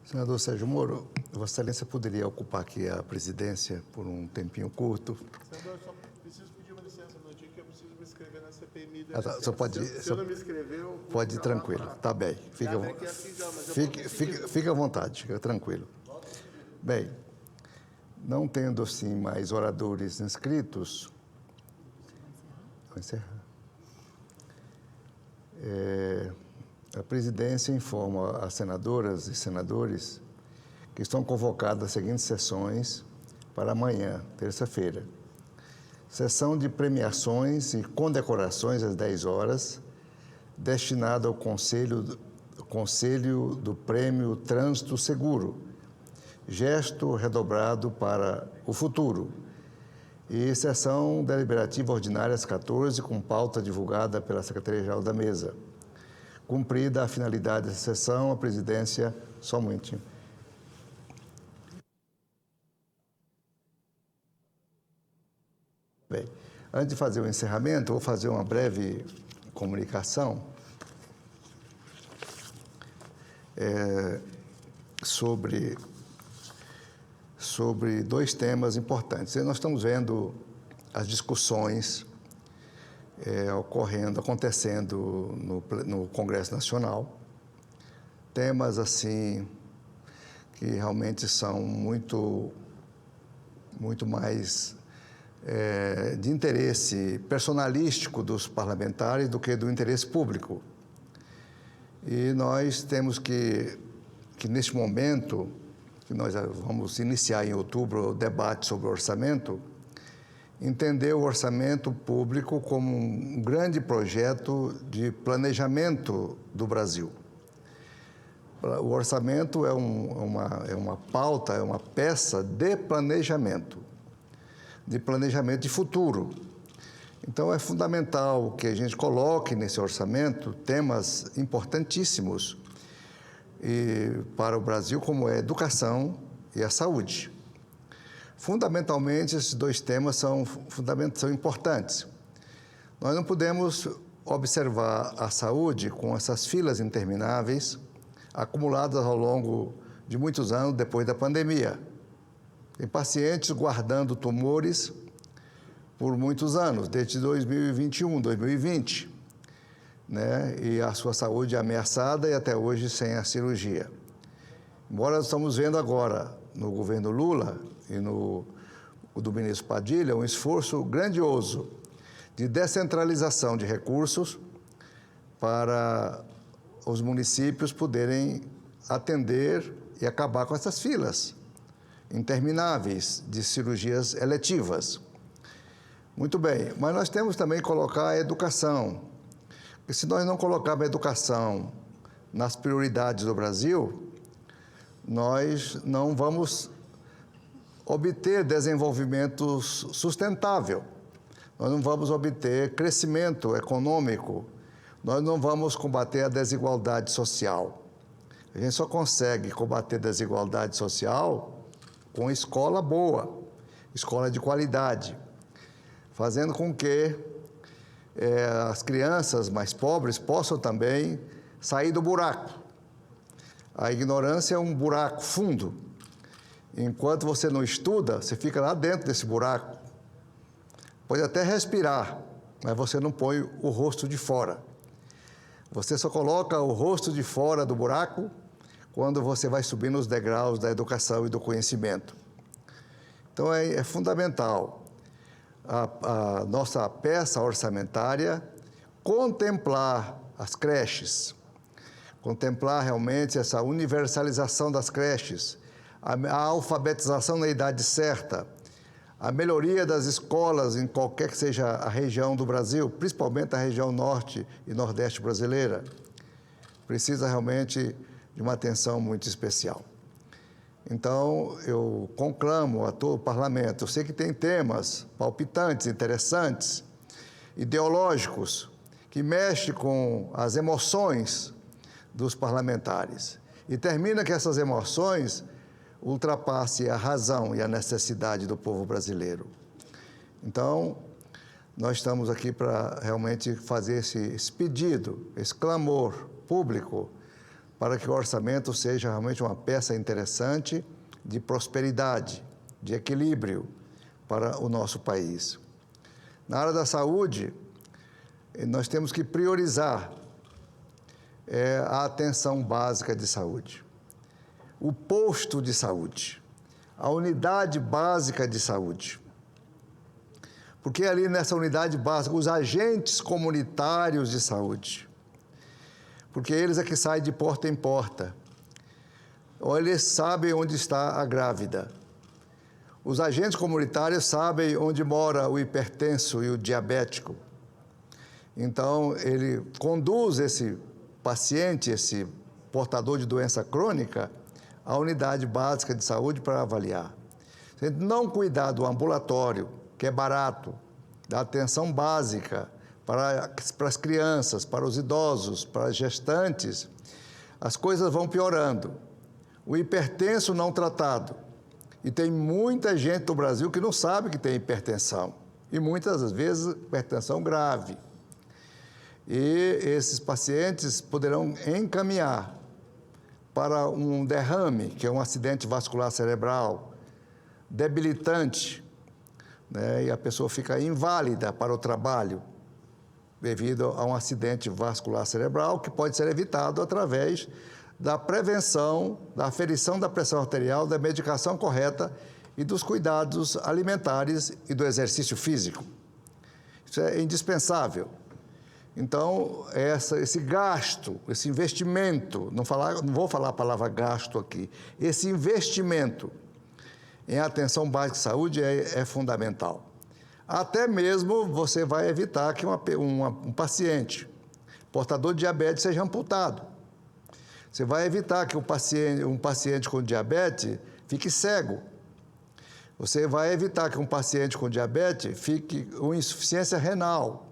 Senador Sérgio Moro, Vossa Excelência poderia ocupar aqui a presidência por um tempinho curto? Senador, eu só preciso pedir uma licença um minutinho, que eu preciso me inscrever na CPMI do Tá, INSS. só pode, Se eu não me inscrever, eu vou pode ir ficar lá tranquilo, pra- tá bem. Fica à vontade, fica tranquilo. Bem, não tendo assim mais oradores inscritos, vou encerrar. A presidência informa as senadoras e senadores que estão convocadas as seguintes sessões para amanhã, terça-feira. Sessão de premiações e condecorações às 10 horas, destinada ao Conselho do Prêmio Trânsito Seguro, gesto redobrado para o futuro. E sessão deliberativa ordinária às 14, com pauta divulgada pela Secretaria-Geral da Mesa. Cumprida a finalidade dessa sessão, a presidência, só um momentinho. Bem, antes de fazer o encerramento, vou fazer uma breve comunicação sobre dois temas importantes. Nós estamos vendo as discussões acontecendo no Congresso Nacional, temas assim que realmente são muito mais de interesse personalístico dos parlamentares do que do interesse público. E nós temos que neste momento, que nós vamos iniciar em outubro o debate sobre o orçamento, entender o orçamento público como um grande projeto de planejamento do Brasil. O orçamento é uma pauta, é uma peça de planejamento de futuro. Então, é fundamental que a gente coloque nesse orçamento temas importantíssimos para o Brasil, como é a educação e a saúde. Fundamentalmente, esses dois temas são importantes. Nós não podemos observar a saúde com essas filas intermináveis acumuladas ao longo de muitos anos depois da pandemia. Tem pacientes guardando tumores por muitos anos, desde 2021, 2020, né? E a sua saúde é ameaçada e até hoje sem a cirurgia. Embora nós estamos vendo agora, no governo Lula e no do ministro Padilha, um esforço grandioso de descentralização de recursos para os municípios poderem atender e acabar com essas filas intermináveis de cirurgias eletivas. Muito bem, mas nós temos também que colocar a educação. Porque se nós não colocarmos a educação nas prioridades do Brasil, nós não vamos obter desenvolvimento sustentável, nós não vamos obter crescimento econômico, nós não vamos combater a desigualdade social. A gente só consegue combater a desigualdade social com escola boa, escola de qualidade, fazendo com que as crianças mais pobres possam também sair do buraco. A ignorância é um buraco fundo. Enquanto você não estuda, você fica lá dentro desse buraco. Pode até respirar, mas você não põe o rosto de fora. Você só coloca o rosto de fora do buraco quando você vai subir nos degraus da educação e do conhecimento. Então, é fundamental a nossa peça orçamentária contemplar as creches, contemplar realmente essa universalização das creches, a alfabetização na idade certa, a melhoria das escolas em qualquer que seja a região do Brasil, principalmente a região norte e nordeste brasileira, precisa realmente de uma atenção muito especial. Então, eu conclamo a todo o parlamento, eu sei que tem temas palpitantes, interessantes, ideológicos, que mexem com as emoções dos parlamentares. E termina que essas emoções ultrapassem a razão e a necessidade do povo brasileiro. Então, nós estamos aqui para realmente fazer esse pedido, esse clamor público para que o orçamento seja realmente uma peça interessante de prosperidade, de equilíbrio para o nosso país. Na área da saúde, nós temos que priorizar a atenção básica de saúde, o posto de saúde, a unidade básica de saúde. Porque ali nessa unidade básica, os agentes comunitários de saúde, porque eles é que saem de porta em porta, ou eles sabem onde está a grávida. Os agentes comunitários sabem onde mora o hipertenso e o diabético. Então, ele conduz esse paciente, esse portador de doença crônica, à unidade básica de saúde para avaliar. Se a gente não cuidar do ambulatório, que é barato, da atenção básica para as crianças, para os idosos, para as gestantes, as coisas vão piorando. O hipertenso não tratado, e tem muita gente no Brasil que não sabe que tem hipertensão, e muitas vezes hipertensão grave. E esses pacientes poderão encaminhar para um derrame, que é um acidente vascular cerebral, debilitante, né? E a pessoa fica inválida para o trabalho, devido a um acidente vascular cerebral, que pode ser evitado através da prevenção, da aferição da pressão arterial, da medicação correta e dos cuidados alimentares e do exercício físico. Isso é indispensável. Então, esse gasto, esse investimento, não vou falar a palavra gasto aqui, esse investimento em atenção básica de saúde é fundamental. Até mesmo você vai evitar que um paciente portador de diabetes seja amputado. Você vai evitar que um paciente com diabetes fique cego. Você vai evitar que um paciente com diabetes fique com insuficiência renal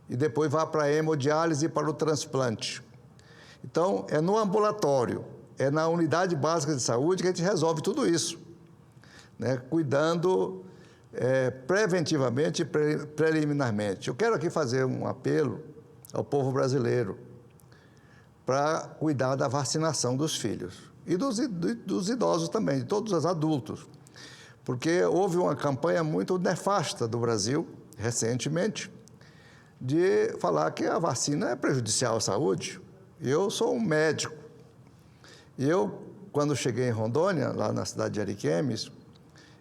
e depois vá para a hemodiálise e para o transplante. Então, é no ambulatório, é na unidade básica de saúde que a gente resolve tudo isso, né? Cuidando preventivamente e preliminarmente. Eu quero aqui fazer um apelo ao povo brasileiro para cuidar da vacinação dos filhos e dos idosos também, de todos os adultos, porque houve uma campanha muito nefasta do Brasil, recentemente, de falar que a vacina é prejudicial à saúde. Eu sou um médico. E eu, quando cheguei em Rondônia, lá na cidade de Ariquemes,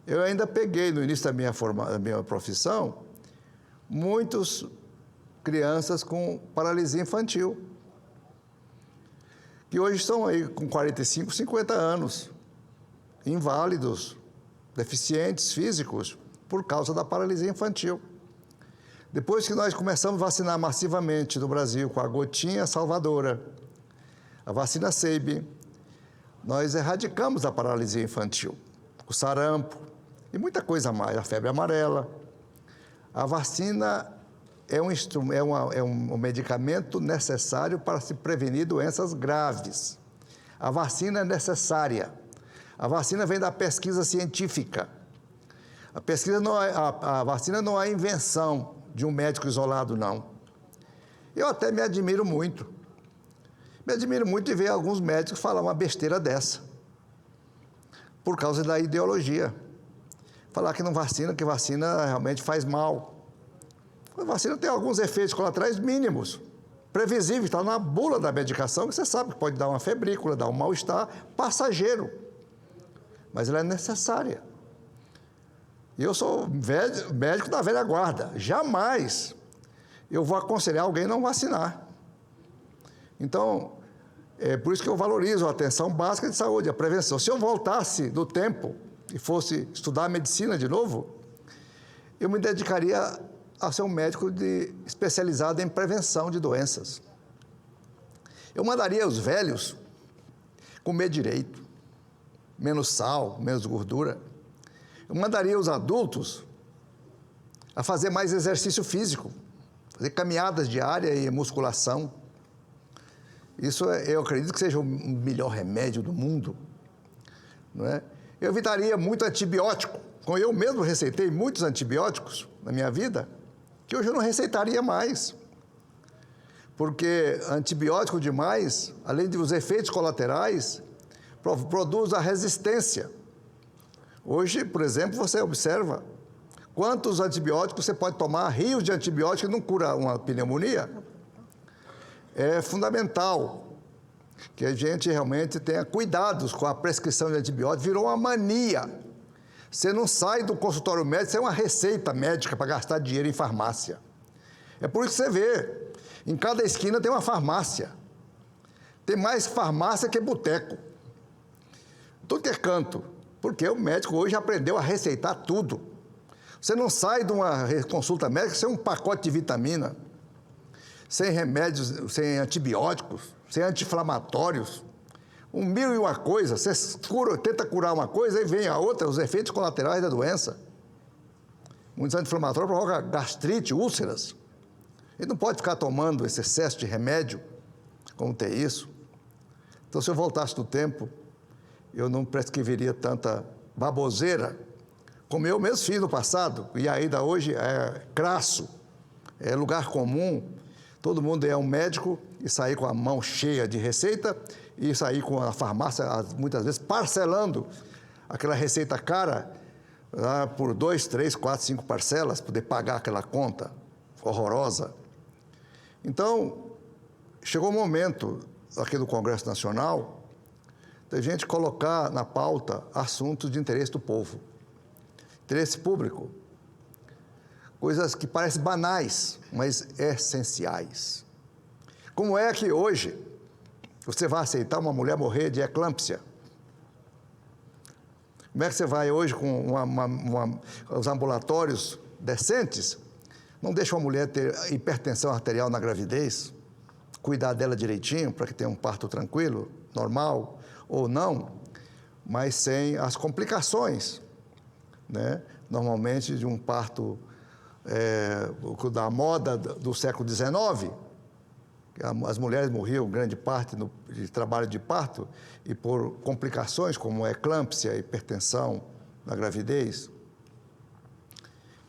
eu ainda peguei, no início da minha profissão, muitas crianças com paralisia infantil, que hoje estão aí com 45, 50 anos, inválidos, deficientes físicos, por causa da paralisia infantil. Depois que nós começamos a vacinar massivamente no Brasil com a gotinha salvadora, a vacina SEIB, nós erradicamos a paralisia infantil, o sarampo e muita coisa mais, a febre amarela. A vacina é um medicamento necessário para se prevenir doenças graves. A vacina é necessária. A vacina vem da pesquisa científica. A vacina não é invenção de um médico isolado, não. Eu até me admiro muito. Me admiro muito de ver alguns médicos falar uma besteira dessa, por causa da ideologia. Falar que não vacina, que vacina realmente faz mal. A vacina tem alguns efeitos colaterais mínimos, previsíveis, está na bula da medicação, que você sabe que pode dar uma febrícula, dar um mal-estar passageiro, mas ela é necessária. E eu sou médico da velha guarda, jamais eu vou aconselhar alguém a não vacinar. Então, é por isso que eu valorizo a atenção básica de saúde, a prevenção. Se eu voltasse no tempo e fosse estudar medicina de novo, eu me dedicaria a ser um médico especializado em prevenção de doenças. Eu mandaria os velhos comer direito, menos sal, menos gordura. Eu mandaria os adultos a fazer mais exercício físico, fazer caminhadas diárias e musculação. Isso eu acredito que seja o melhor remédio do mundo, não é? Eu evitaria muito antibiótico. Como eu mesmo receitei muitos antibióticos na minha vida, que hoje eu não receitaria mais. porque antibiótico demais, além dos efeitos colaterais, produz a resistência. Hoje, por exemplo, você observa quantos antibióticos você pode tomar, rios de antibióticos, não cura uma pneumonia. É fundamental que a gente realmente tenha cuidados com a prescrição de antibióticos, virou uma mania. Você não sai do consultório médico, você é uma receita médica para gastar dinheiro em farmácia. É por isso que você vê, em cada esquina tem uma farmácia. Tem mais farmácia que boteco. Tudo que é canto, porque o médico hoje aprendeu a receitar tudo. Você não sai de uma consulta médica sem um pacote de vitamina, sem remédios, sem antibióticos, sem anti-inflamatórios. Um mil e uma coisa, você tenta curar uma coisa e vem a outra, os efeitos colaterais da doença. Muitos anti-inflamatórios provocam gastrite, úlceras. Ele não pode ficar tomando esse excesso de remédio, como tem isso. Então, se eu voltasse no tempo, eu não prescreveria tanta baboseira, como eu mesmo fiz no passado, e ainda hoje é crasso, é lugar comum, todo mundo é um médico e sair com a mão cheia de receita e sair com a farmácia, muitas vezes, parcelando aquela receita cara por 2, 3, 4, 5 parcelas, poder pagar aquela conta horrorosa. Então, chegou o momento, aqui do Congresso Nacional, da gente colocar na pauta assuntos de interesse do povo, interesse público, coisas que parecem banais, mas essenciais. Como é que hoje você vai aceitar uma mulher morrer de eclâmpsia? Como é que você vai hoje com os ambulatórios decentes, não deixa uma mulher ter hipertensão arterial na gravidez, cuidar dela direitinho para que tenha um parto tranquilo, normal ou não, mas sem as complicações, né? Normalmente de um parto da moda do século XIX, as mulheres morriam grande parte de trabalho de parto e por complicações como eclâmpsia, hipertensão na gravidez.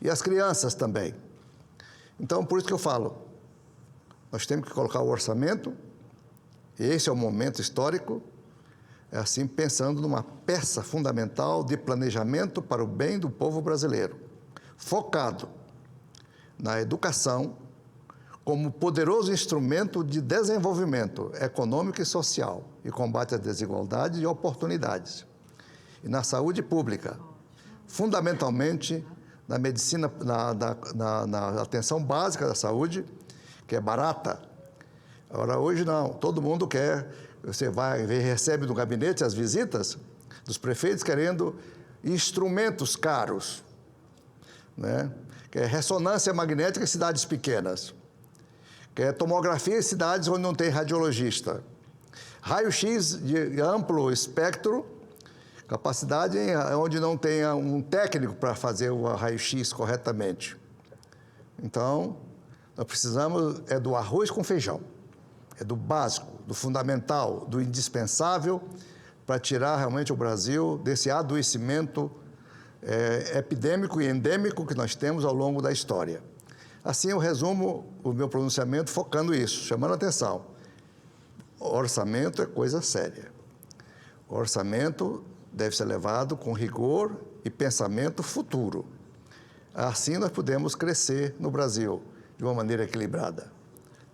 E as crianças também. Então, por isso que eu falo, nós temos que colocar o orçamento, e esse é o momento histórico, é assim, pensando numa peça fundamental de planejamento para o bem do povo brasileiro, focado na educação como poderoso instrumento de desenvolvimento econômico e social e combate à desigualdade e oportunidades. E na saúde pública, fundamentalmente na medicina, na atenção básica da saúde, que é barata. Agora, hoje não, todo mundo quer, você vai, recebe no gabinete as visitas dos prefeitos querendo instrumentos caros, né? Que é ressonância magnética em cidades pequenas, que é tomografia em cidades onde não tem radiologista, raio-x de amplo espectro, capacidade onde não tenha um técnico para fazer o raio-x corretamente. Então, nós precisamos do arroz com feijão, é do básico, do fundamental, do indispensável para tirar realmente o Brasil desse adoecimento epidêmico e endêmico que nós temos ao longo da história. Assim, eu resumo o meu pronunciamento focando isso, chamando a atenção. Orçamento é coisa séria. O orçamento deve ser levado com rigor e pensamento futuro. Assim nós podemos crescer no Brasil de uma maneira equilibrada.